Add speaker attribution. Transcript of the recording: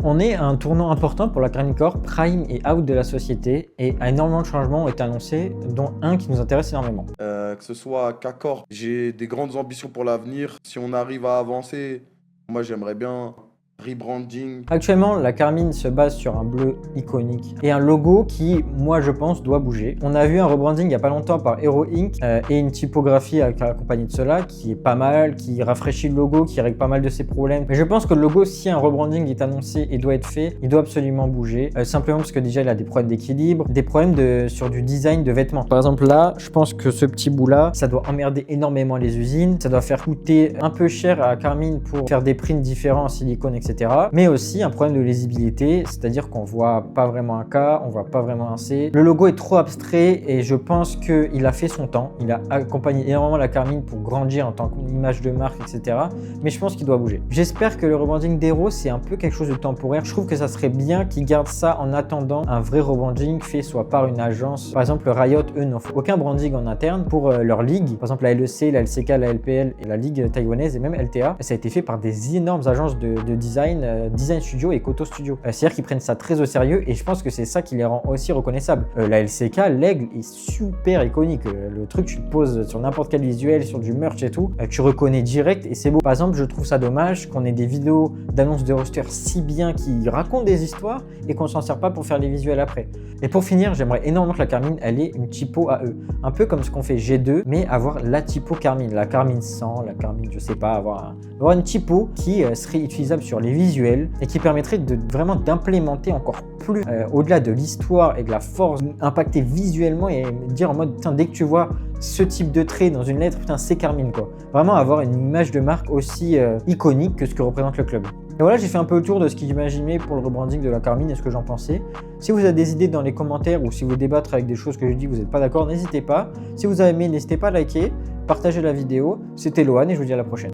Speaker 1: On est à un tournant important pour la Carmine Corp. Prime est out de la société et énormément de changements ont été annoncés, dont un qui nous intéresse énormément.
Speaker 2: Que ce soit K-Corp, j'ai des grandes ambitions pour l'avenir. Si on arrive à avancer, moi j'aimerais bien rebranding.
Speaker 1: Actuellement, la Carmine se base sur un bleu iconique et un logo qui, moi je pense, doit bouger. On a vu un rebranding il n'y a pas longtemps par Hero Inc. Et une typographie accompagnée de cela qui est pas mal, qui rafraîchit le logo, qui règle pas mal de ses problèmes. Mais je pense que le logo, si un rebranding est annoncé et doit être fait, il doit absolument bouger. Simplement parce que déjà il a des problèmes d'équilibre, des problèmes sur du design de vêtements. Par exemple là, je pense que ce petit bout là, ça doit emmerder énormément les usines, ça doit faire coûter un peu cher à Carmine pour faire des prints différents en silicone, etc. Mais aussi un problème de lisibilité, c'est-à-dire qu'on voit pas vraiment un K, on voit pas vraiment un C. Le logo est trop abstrait et je pense qu'il a fait son temps. Il a accompagné énormément la Carmine pour grandir en tant qu'image de marque, etc. Mais je pense qu'il doit bouger. J'espère que le rebranding d'Hero, c'est un peu quelque chose de temporaire. Je trouve que ça serait bien qu'ils gardent ça en attendant un vrai rebranding fait soit par une agence. Par exemple, Riot, eux, n'ont fait aucun branding en interne pour leur ligue. Par exemple, la LEC, la LCK, la LPL et la ligue taïwanaise et même LTA. Ça a été fait par des énormes agences de design, Design Studio et Koto Studio. C'est-à-dire qu'ils prennent ça très au sérieux et je pense que c'est ça qui les rend aussi reconnaissables. La LCK, l'aigle est super iconique. Le truc, tu le poses sur n'importe quel visuel, sur du merch et tout, tu reconnais direct et c'est beau. Par exemple, je trouve ça dommage qu'on ait des vidéos d'annonces de roster si bien qui racontent des histoires et qu'on s'en sert pas pour faire les visuels après. Et pour finir, j'aimerais énormément que la Carmine, elle ait une typo à eux. Un peu comme ce qu'on fait G2, mais avoir la typo Carmine. La Carmine 100, la Carmine, je sais pas, avoir une typo qui serait utilisable sur les visuels et qui permettrait vraiment d'implémenter encore plus au-delà de l'histoire et de la force, impacter visuellement et dire en mode, putain, dès que tu vois ce type de trait dans une lettre, putain, c'est Carmine quoi. Vraiment avoir une image de marque aussi iconique que ce que représente le club. Et voilà, j'ai fait un peu le tour de ce que j'imaginais pour le rebranding de la Carmine et ce que j'en pensais. Si vous avez des idées dans les commentaires ou si vous voulez débattre avec des choses que je dis, vous n'êtes pas d'accord, n'hésitez pas. Si vous avez aimé, n'hésitez pas à liker, partager la vidéo. C'était Lohan et je vous dis à la prochaine.